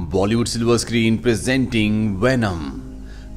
Bollywood silver screen presenting venom.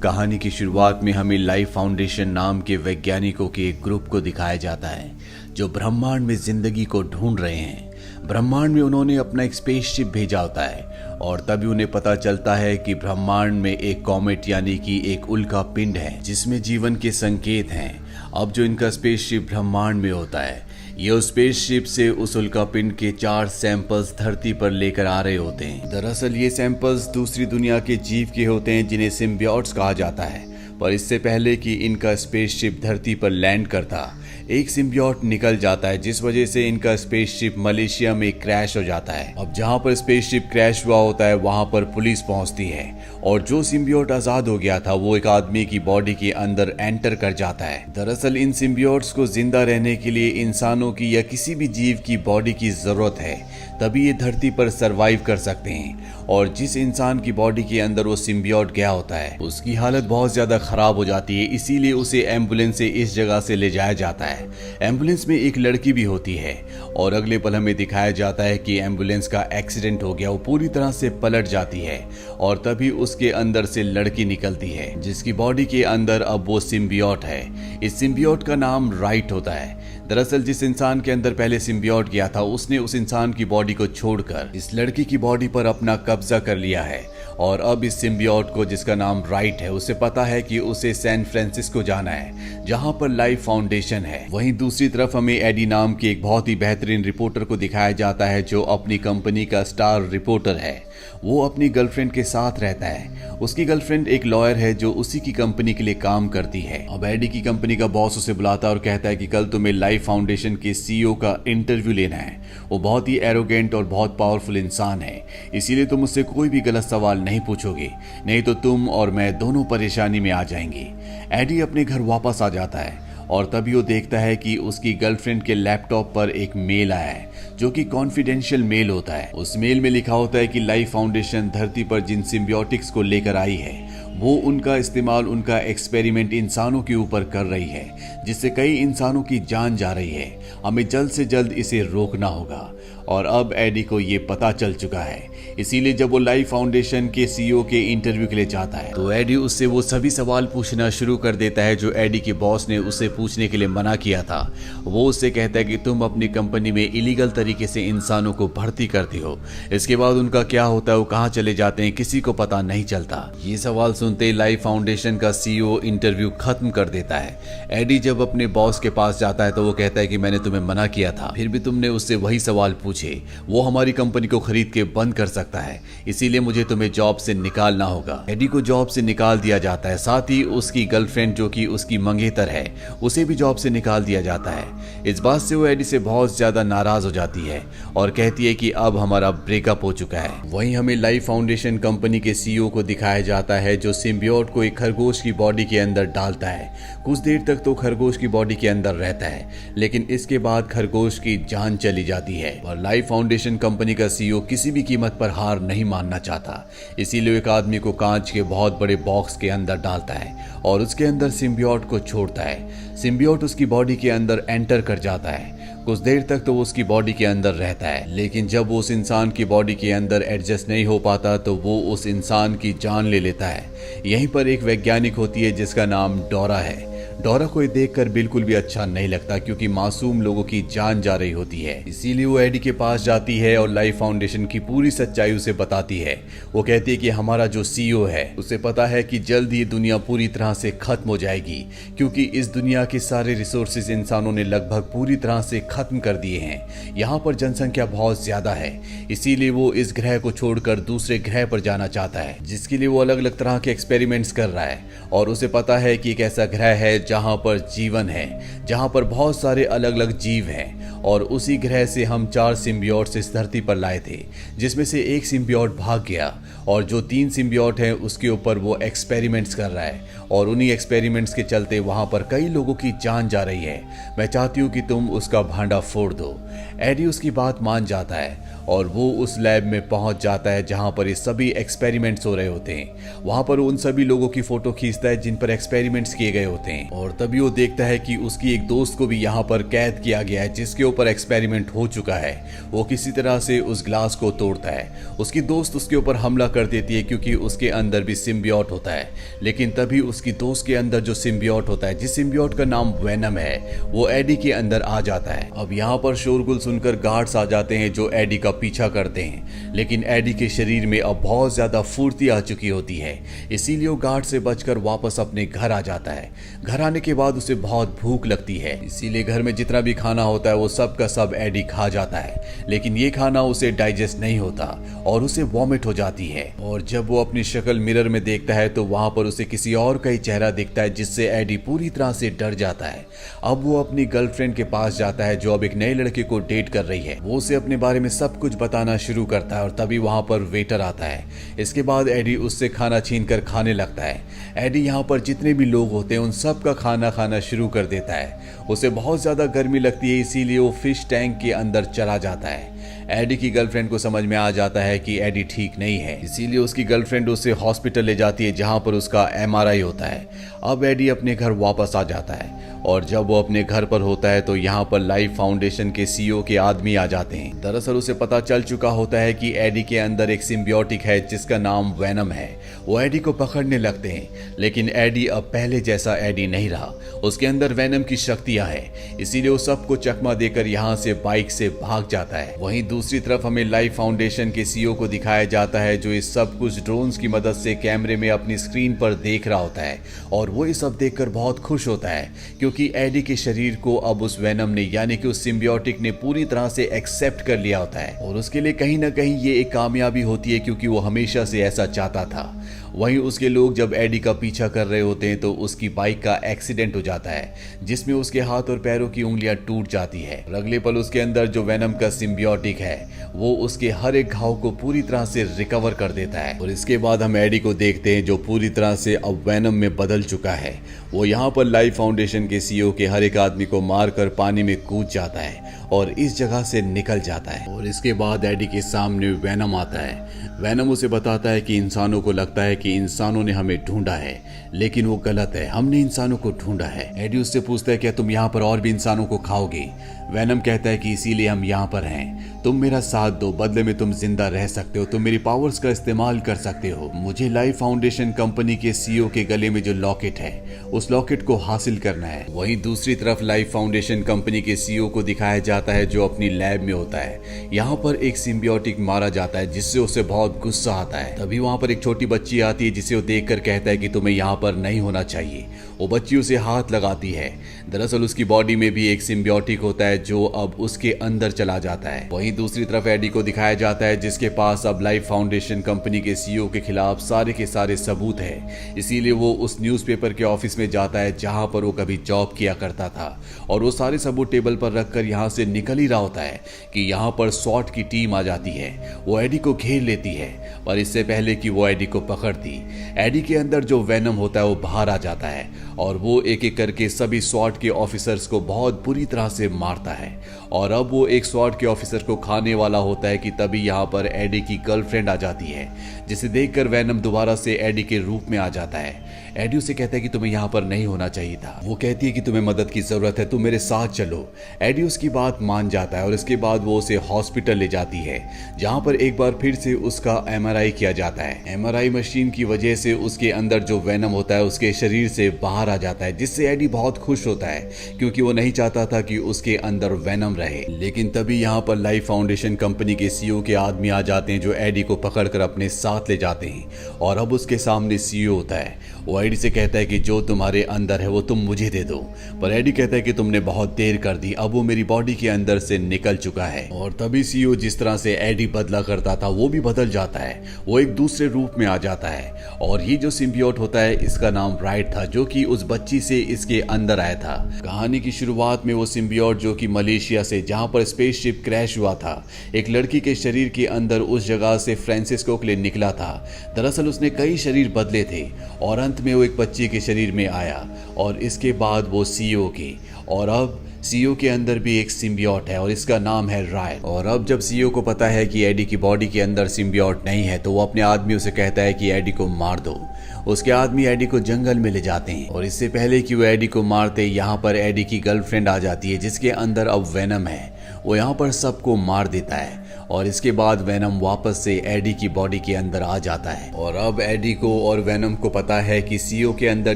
कहानी की शुरुआत में हमें लाइफ फाउंडेशन नाम के वैज्ञानिकों के एक ग्रुप को दिखाया जाता है जो ब्रह्मांड में जिंदगी को ढूंढ रहे हैं। ब्रह्मांड में उन्होंने अपना एक स्पेसशिप भेजा होता है और तभी उन्हें पता चलता है कि ब्रह्मांड में एक कॉमेट यानी कि एक उल्का पिंड है जिसमें जीवन के संकेत हैं। अब जो इनका स्पेसशिप ब्रह्मांड में होता है, ये उस स्पेसशिप से उस उल्का पिंड के 4 सैंपल्स धरती पर लेकर आ रहे होते हैं। दरअसल ये सैंपल्स दूसरी दुनिया के जीव के होते हैं जिन्हें सिम्बियोट्स कहा जाता है। पर इससे पहले कि इनका स्पेसशिप धरती पर लैंड करता, एक सिम्बियोट निकल जाता है जिस वजह से इनका स्पेसशिप मलेशिया में क्रैश हो जाता है। अब जहां पर स्पेसशिप क्रैश हुआ होता है वहां पर पुलिस पहुंचती है और जो सिम्बियोट आजाद हो गया था वो एक आदमी की बॉडी के अंदर एंटर कर जाता है। दरअसल इन सिम्बियोट्स को जिंदा रहने के लिए इंसानों की या किसी भी जीव की बॉडी की जरूरत है, तभी ये धरती पर सरवाइव कर सकते हैं। और जिस इंसान की बॉडी के अंदर वो सिम्बियोट गया होता है उसकी हालत बहुत ज्यादा खराब हो जाती है, इसीलिए उसे एम्बुलेंस से इस जगह से ले जाया जाता है। एम्बुलेंस में एक लड़की भी होती है और अगले पल हमें दिखाया जाता है कि एम्बुलेंस का एक्सीडेंट हो गया, वो पूरी तरह से पलट जाती है और तभी उसके अंदर से लड़की निकलती है जिसकी बॉडी के अंदर अब वो सिम्बियोट है। इस सिम्बियोट का नाम राइट होता है। दरअसल जिस इंसान के अंदर पहले सिम्बियोट गया था उसने उस इंसान की बॉडी को छोड़कर इस लड़की की बॉडी पर अपना कब्जा कर लिया है और अब इस सिम्बियोट को, जिसका नाम राइट है, उसे पता है कि उसे सैन फ्रांसिस्को जाना है जहां पर लाइफ फाउंडेशन है। वहीं दूसरी तरफ हमें एडी नाम के एक बहुत ही बेहतरीन रिपोर्टर को दिखाया जाता है जो अपनी कंपनी का स्टार रिपोर्टर है। वो अपनी गर्लफ्रेंड के साथ रहता है। उसकी गर्लफ्रेंड एक लॉयर है जो उसी की कंपनी के लिए काम करती है। अब एडी की कंपनी का बॉस उसे बुलाता है और कहता है कि कल तुम्हें लाइफ फाउंडेशन के सीईओ का इंटरव्यू लेना है। वो बहुत ही एरोगेंट और बहुत पावरफुल इंसान है, इसीलिए तुम मुझसे कोई भी गलत सवाल नहीं पूछोगे, नहीं तो तुम और मैं दोनों परेशानी में आ जाएंगे। एडी अपने घर वापस आ जाता है और तभी वो देखता है कि उसकी गर्लफ्रेंड के लैपटॉप पर एक मेल आया है जो कि कॉन्फिडेंशियल मेल होता है। उस मेल में लिखा होता है कि लाइफ फाउंडेशन धरती पर जिन सिम्बियोटिक्स को लेकर आई है वो उनका इस्तेमाल, उनका एक्सपेरिमेंट इंसानों के ऊपर कर रही है जिससे कई इंसानों की जान जा रही है। हमें जल्द से जल्द इसे रोकना होगा। और अब एडी को ये पता चल चुका है, इसीलिए जब वो लाइफ फाउंडेशन के सीईओ के इंटरव्यू के लिए जाता है तो एडी उससे वो सभी सवाल पूछना शुरू कर देता है जो एडी के बॉस ने उसे पूछने के लिए मना किया था। वो उससे कहता है कि तुम अपनी कंपनी में इलीगल तरीके से इंसानों को भर्ती करती हो, इसके बाद उनका क्या होता है, वो कहाँ चले जाते हैं, किसी को पता नहीं चलता। ये सवाल सुनते ही लाइफ फाउंडेशन का सीईओ इंटरव्यू खत्म कर देता है। एडी जब अपने बॉस के पास जाता है तो वो कहता है कि मैंने तुम्हें मना किया था, फिर भी तुमने उससे वही सवाल पूछे। वो हमारी कंपनी को खरीद के बंद कर सकता है, इसीलिए मुझे तुम्हें जॉब से निकालना होगा। एडी को जॉब से निकाल दिया जाता है, साथ ही उसकी गर्लफ्रेंड जो कि उसकी मंगेतर है उसे भी जॉब से निकाल दिया जाता है। इस बात से वो एडी से बहुत ज्यादा नाराज हो जाती है और कहती है कि अब हमारा ब्रेकअप हो चुका है। वहीं हमें लाइफ फाउंडेशन कंपनी के सीईओ को दिखाया जाता है जो सिम्बियोट को एक खरगोश की बॉडी के अंदर डालता है। कुछ देर तक तो खरगोश की बॉडी के अंदर रहता है, लेकिन इसके बाद खरगोश की जान चली जाती है और लाइफ फाउंडेशन कंपनी का सीईओ किसी भी कीमत पर हार नहीं मानना चाहता, इसीलिए एक आदमी को कांच के बहुत बड़े बॉक्स के अंदर डालता है और उसके अंदर सिम्बियोट को छोड़ता है। सिम्बियोट उसकी बॉडी के अंदर एंटर कर जाता है। कुछ देर तक तो वो उसकी बॉडी के अंदर रहता है, लेकिन जब वो उस इंसान की बॉडी के अंदर एडजस्ट नहीं हो पाता तो वो उस इंसान की जान ले लेता है। यहीं पर एक वैज्ञानिक होती है जिसका नाम डोरा है। डोरा को देखकर बिल्कुल भी अच्छा नहीं लगता क्योंकि मासूम लोगों की जान जा रही होती है, इसीलिए वो एडी के पास जाती है और लाइफ फाउंडेशन की पूरी सच्चाई उसे बताती है। वो कहती है कि हमारा जो सीईओ है उसे पता है कि जल्द ही दुनिया पूरी तरह से खत्म हो जाएगी क्योंकि इस दुनिया के सारे रिसोर्सेज इंसानों ने लगभग पूरी तरह से खत्म कर दिए हैं। यहाँ पर जनसंख्या बहुत ज्यादा है, इसीलिए वो इस ग्रह को छोड़कर दूसरे ग्रह पर जाना चाहता है जिसके लिए वो अलग अलग तरह के एक्सपेरिमेंट्स कर रहा है। और उसे पता है कि एक ऐसा ग्रह है जहां पर जीवन है, जहां पर बहुत सारे अलग अलग जीव हैं और उसी ग्रह से हम 4 सिम्बियोट्स इस धरती पर लाए थे जिसमें से एक सिम्बियोट भाग गया और जो 3 सिम्बियोट हैं उसके ऊपर वो एक्सपेरिमेंट्स कर रहा है और उन्हीं एक्सपेरिमेंट्स के चलते वहां पर कई लोगों की जान जा रही है। मैं चाहती हूँ कि तुम उसका भांडा फोड़ दो। एडी उसकी बात मान जाता है और वो उस लैब में पहुंच जाता है जहां पर ये सभी एक्सपेरिमेंट्स हो रहे होते हैं। वहां पर उन सभी लोगों की फोटो खींचता है जिन पर एक्सपेरिमेंट्स किए गए होते हैं, और तभी वो देखता है कि उसकी एक दोस्त को भी यहाँ पर कैद किया गया है जिसके ऊपर एक्सपेरिमेंट हो चुका है। वो किसी तरह से उस ग्लास को तोड़ता है। उसकी दोस्त उसके ऊपर हमला कर देती है क्योंकि उसके अंदर भी सिम्बियोट होता है, लेकिन तभी उसकी दोस्त के अंदर जो सिम्बियोट होता है, जिस सिम्बियोट का नाम वेनम है, वो एडी के अंदर आ जाता है। अब यहाँ पर शोरगुल सुनकर गार्ड्स आ जाते हैं जो एडी का पीछा करते हैं, लेकिन एडी के शरीर में अब बहुत ज्यादा फुर्ती आ चुकी होती है, इसीलिए वो गार्ड से बचकर वापस अपने घर आ जाता है। घर आने के बाद उसे बहुत भूख लगती है, इसीलिए घर में जितना भी खाना होता है वो सब का सब एडी खा जाता है, लेकिन ये खाना उसे डाइजेस्ट नहीं होता और उसे वॉमिट हो जाती है। और जब वो अपनी शक्ल मिरर में देखता है तो वहां पर उसे किसी और का ही चेहरा दिखता है, जिससे एडी पूरी तरह से डर जाता है। अब वो अपनी गर्लफ्रेंड के पास जाता है जो अब एक नए लड़के को डेट कर रही है। वो उसे अपने बारे में सब कुछ बताना शुरू करता है और तभी वहां पर वेटर आता है। इसके बाद एडी उससे खाना छीन कर खाने लगता है। एडी यहाँ पर जितने भी लोग होते हैं उन सब का खाना खाना शुरू कर देता है। उसे बहुत ज्यादा गर्मी लगती है, इसीलिए वो फिश टैंक के अंदर चला जाता है। एडी की गर्लफ्रेंड को समझ में आ जाता है कि एडी ठीक नहीं है, इसीलिए उसकी गर्लफ्रेंड उसे हॉस्पिटल ले जाती है जहां पर उसका एमआरआई होता है। अब एडी अपने घर वापस आ जाता है और जब वो अपने घर पर होता है तो यहाँ पर लाइफ फाउंडेशन के सीईओ के आदमी आ जाते हैं। दरअसल उसे पता चल चुका होता है कि एडी के अंदर एक सिम्बियोटिक है जिसका नाम वेनम है। वो एडी को पकड़ने लगते हैं, लेकिन एडी अब पहले जैसा एडी नहीं रहा। उसके अंदर वेनम की शक्तियां हैं, इसीलिए वो सबको चकमा देकर यहाँ से बाइक से भाग जाता है। वहीं दूसरी तरफ हमें लाइफ फाउंडेशन के सीईओ को दिखाया जाता है जो इस सब कुछ ड्रोन्स की मदद से कैमरे में अपनी स्क्रीन पर देख रहा होता है, और वो ये सब देखकर बहुत खुश होता है क्योंकि एडी के शरीर को अब उस वेनम ने यानी कि उस सिम्बियोटिक ने पूरी तरह से एक्सेप्ट कर लिया होता है, और उसके लिए कहीं ना कहीं ये एक कामयाबी होती है क्योंकि वो हमेशा से ऐसा चाहता था। वहीं उसके लोग जब एडी का पीछा कर रहे होते हैं तो उसकी बाइक का एक्सीडेंट हो जाता है जिसमें उसके हाथ और पैरों की उंगलियां टूट जाती है। और अगले पल उसके अंदर जो वेनम का सिम्बियोटिक है वो उसके हर एक घाव को पूरी तरह से रिकवर कर देता है। और इसके बाद हम एडी को देखते हैं जो पूरी तरह से अब वेनम में बदल चुका है। वो यहाँ पर लाइफ फाउंडेशन के सीईओ के हर एक आदमी को मारकर पानी में कूद जाता है और इस जगह से निकल जाता है। और इसके बाद एडी के सामने वेनम आता है। वेनम उसे बताता है कि इंसानों को लगता है कि इंसानों ने हमें ढूंढा है, लेकिन वो गलत है, हमने इंसानों को ढूंढा है। एडी उससे पूछता है क्या तुम यहाँ पर और भी इंसानों को खाओगे? वेनम कहता है कि इसीलिए हम यहाँ पर हैं, तुम मेरा साथ दो, बदले में तुम जिंदा रह सकते हो, तुम मेरी पावर्स का इस्तेमाल कर सकते हो। मुझे लाइफ फाउंडेशन कंपनी के सीईओ के गले में जो लॉकेट है उस लॉकेट को हासिल करना है। वहीं दूसरी तरफ लाइफ फाउंडेशन कंपनी के सीईओ को दिखाया जाता है जो अपनी लैब में होता है। यहाँ पर एक सिम्बियोटिक मारा जाता है जिससे उसे बहुत गुस्सा आता है। तभी वहाँ पर एक छोटी बच्ची आती है जिसे वो देखकर कहता है कि तुम्हें यहाँ पर नहीं होना चाहिए। वो बच्ची उसे हाथ लगाती है। दरअसल उसकी बॉडी में भी एक सिम्बियोटिक होता है जो अब उसके अंदर चला जाता है। वहीं दूसरी तरफ एडी को दिखाया जाता है जिसके पास अब लाइफ फाउंडेशन कंपनी के सीईओ के खिलाफ सारे के सारे सबूत है, इसीलिए वो उस न्यूज़पेपर के ऑफिस में जाता है जहां पर वो कभी जॉब किया करता था, और वो सारे सबूत टेबल पर रखकर यहाँ से निकल ही रहा होता है कि यहाँ पर स्वॉट की टीम आ जाती है। वो एडी को घेर लेती है, पर इससे पहले कि वो एडी को पकड़ती, एडी के अंदर जो वेनम होता है वो बाहर आ जाता है और वो एक एक करके सभी स्वॉट के ऑफिसर्स को बहुत बुरी तरह से मारता है। और अब वो एक स्वॉट के ऑफिसर को खाने वाला होता है कि तभी यहाँ पर एडी की गर्लफ्रेंड आ जाती है, जिसे देखकर वेनम दोबारा से एडी के रूप में आ जाता है। एडी उसे कहता है कि तुम्हें यहाँ पर नहीं होना चाहिए था। वो कहती है कि तुम्हें मदद की जरूरत है, तुम मेरे साथ चलो। एडी उसकी बात मान जाता है और इसके बाद वो उसे हॉस्पिटल ले जाती है जहाँ पर एक बार फिर से उसका एमआरआई किया जाता है। एमआरआई मशीन की वजह से उसके अंदर जो वेनम होता है उसके शरीर से बाहर आ जाता है, जिससे एडी बहुत खुश होता है क्योंकि वो नहीं चाहता था कि उसके अंदर वेनम रहे। लेकिन तभी यहाँ पर लाइफ फाउंडेशन कंपनी के सीईओ के आदमी आ जाते हैं जो एडी को पकड़कर अपने साथ ले जाते हैं और अब उसके सामने सीईओ होता है। वो एडी से कहता है कि जो तुम्हारे अंदर है वो तुम मुझे दे दो, पर एडी कहता है कि तुमने बहुत देर कर दी, अब वो मेरी बॉडी के अंदर से निकल चुका है। और तभी सीईओ जिस तरह से एडी बदला करता था वो भी बदल जाता है, वो एक दूसरे रूप में आ जाता है। और ये जो सिम्बियोट होता है इसका नाम राइट था जो कि उस बच्ची से इसके अंदर आया था। कहानी की शुरुआत में वो सिम्बियोट जो कि मलेशिया से जहां पर स्पेसशिप क्रैश हुआ था एक लड़की के शरीर के अंदर उस जगह से फ्रांसिस्को के लिए निकला था। दरअसल उसने कई शरीर बदले थे और अंत में वो एक बच्ची के शरीर में आया और इसके बाद वो सीईओ के, और अब सीईओ के अंदर भी एक सिम्बियोट है और इसका नाम है रायट। और अब जब सीईओ को पता है कि एडी की बॉडी के अंदर सिम्बियोट नहीं है तो वो अपने आदमियों से कहता है कि एडी को मार दो। उसके आदमी एडी को जंगल में ले जाते हैं और इससे पहले कि वो एडी को मारते यहाँ पर एडी की गर्लफ्रेंड आ जाती है जिसके अंदर अब वेनम है। वो यहाँ पर सबको मार देता है और इसके बाद वेनम वापस से एडी की बॉडी के अंदर आ जाता है। और अब एडी को और वेनम को पता है कि सीईओ के अंदर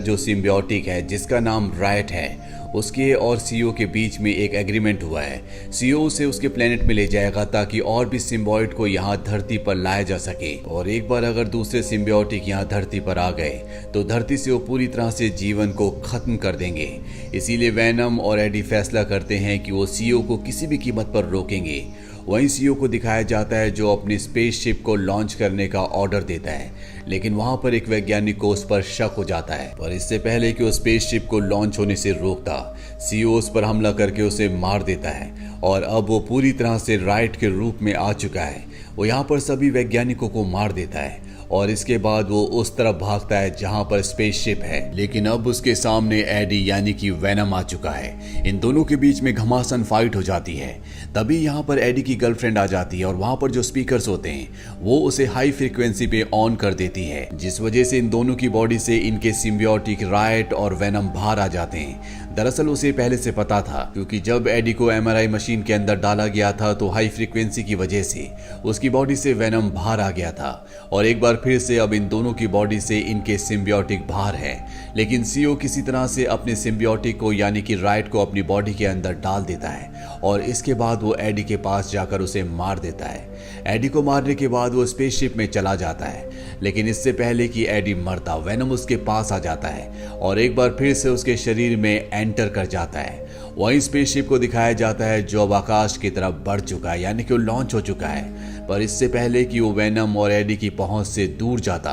जो सिम्बियोटिक है जिसका नाम रायट है उसके और सीईओ के बीच में एक एग्रीमेंट हुआ है। सीईओ उसे उसके प्लेनेट में ले जाएगा ताकि और भी सिम्बियोट को यहाँ धरती पर लाया जा सके। और एक बार अगर दूसरे सिम्बियोटिक यहाँ धरती पर आ गए तो धरती से वो पूरी तरह से जीवन को खत्म कर देंगे। इसीलिए वेनम और एडी फैसला करते हैं कि वो सीईओ को किसी भी कीमत पर रोकेंगे। वहीं सीईओ को दिखाया जाता है जो अपनी स्पेसशिप को लॉन्च करने का ऑर्डर देता है, लेकिन वहां पर एक वैज्ञानिक को उस पर शक हो जाता है। पर इससे पहले कि वो स्पेसशिप को लॉन्च होने से रोकता, सीईओ उस पर हमला करके उसे मार देता है। और अब वो पूरी तरह से राइट के रूप में आ चुका है। वो यहाँ पर सभी वैज्ञानिकों को मार देता है और इसके बाद वो उस तरफ भागता है जहां पर स्पेसशिप है। लेकिन अब उसके सामने एडी यानी कि वेनम आ चुका है। इन दोनों के बीच में घमासान फाइट हो जाती है। तभी यहाँ पर एडी की गर्लफ्रेंड आ जाती है और वहां पर जो स्पीकर्स होते हैं वो उसे हाई फ्रीक्वेंसी पे ऑन कर देती है, जिस वजह से इन दोनों की बॉडी से इनके सिम्बियोटिक रायट और वेनम बाहर आ जाते हैं। दरअसल उसे पहले से पता था, क्योंकि जब एडी को एमआरआई मशीन के अंदर डाला गया था तो हाई फ्रीक्वेंसी की वजह से उसकी बॉडी से वेनम बाहर आ गया था। और एक बार फिर से अब इन दोनों की बॉडी से इनके सिम्बियोटिक बाहर है। लेकिन सीईओ किसी तरह से अपने सिम्बियोटिक को यानी कि राइट को अपनी बॉडी के अंदर डाल देता है और इसके बाद वो एडी के पास जाकर उसे मार देता है। एडी को मारने के बाद वो स्पेसशिप में चला जाता है, लेकिन इससे पहले कि एडी मरता वेनम उसके पास आ जाता है और एक बार फिर से उसके शरीर में एंटर कर जाता है। वहीं स्पेसशिप को दिखाया जाता है जो अब आकाश की तरफ बढ़ चुका है, यानी कि वो लॉन्च हो चुका है। पर इससे पहले कि वो वेनम और एडी की पहुंच से दूर जाता,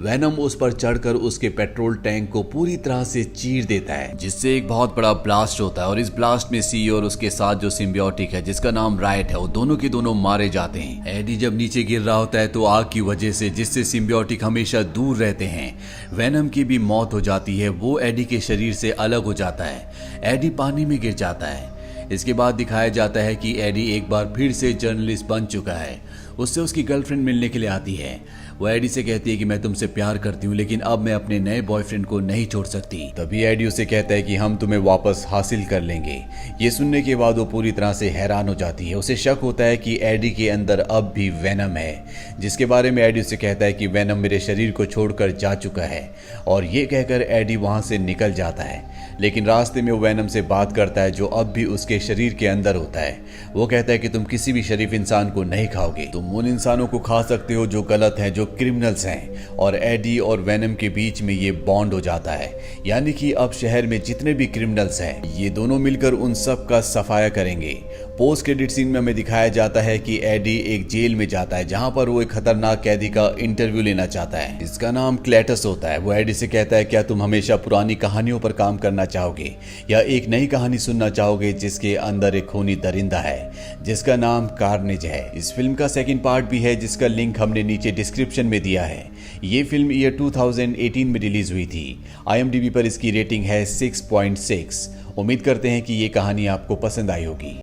वेनम उस पर चढ़कर उसके पेट्रोल टैंक को पूरी तरह से चीर देता है, जिससे एक बहुत बड़ा ब्लास्ट होता है। और इस ब्लास्ट में सीईओ और उसके साथ जो सिम्बियोटिक है जिसका नाम राइट है वो दोनों के दोनों मारे जाते हैं। एडी जब नीचे गिर रहा होता है तो आग की वजह से, जिससे सिम्बियोटिक हमेशा दूर रहते हैं, वेनम की भी मौत हो जाती है। वो एडी के शरीर से अलग हो जाता है। एडी पानी में गिर जाता है। इसके बाद दिखाया जाता है कि एडी एक बार फिर से जर्नलिस्ट बन चुका है। उससे उसकी गर्लफ्रेंड मिलने के लिए आती है। वो एडी से कहती है कि मैं तुमसे प्यार करती हूँ, लेकिन अब मैं अपने नए बॉयफ्रेंड को नहीं छोड़ सकती। तभी एडी उसे कहता है कि हम तुम्हें वापस हासिल कर लेंगे। ये सुनने के बाद वो पूरी तरह से हैरान हो जाती है। उसे शक होता है कि एडी के अंदर अब भी वेनम है, जिसके बारे में एडी उसे कहता है कि वेनम मेरे शरीर को छोड़कर जा चुका है। और ये कहकर एडी वहां से निकल जाता है, लेकिन रास्ते में वो वेनम से बात करता है जो अब भी उसके शरीर के अंदर होता है। वो कहता है कि तुम किसी भी शरीफ इंसान को नहीं खाओगे, तुम उन इंसानों को खा सकते हो जो गलत हैं, जो क्रिमिनल्स हैं। और एडी और वेनम के बीच में ये बॉन्ड हो जाता है, यानी कि अब शहर में जितने भी क्रिमिनल्स हैं ये दोनों मिलकर उन सब का सफाया करेंगे। पोस्ट क्रेडिट सीन में हमें दिखाया जाता है कि एडी एक जेल में जाता है जहां पर वो एक खतरनाक कैदी का इंटरव्यू लेना चाहता है। इसका नाम क्लेटस होता है। वो एडी से कहता है क्या तुम हमेशा पुरानी कहानियों पर काम करना चाहोगे या एक नई कहानी सुनना चाहोगे जिसके अंदर एक खूनी दरिंदा है जिसका नाम कार्नेज है। इस फिल्म का सेकंड पार्ट भी है जिसका लिंक हमने नीचे डिस्क्रिप्शन में दिया है। ये फिल्म ईयर 2018 में रिलीज हुई थी। IMDb पर इसकी रेटिंग है 6.6। उम्मीद करते हैं कि ये कहानी आपको पसंद आई होगी।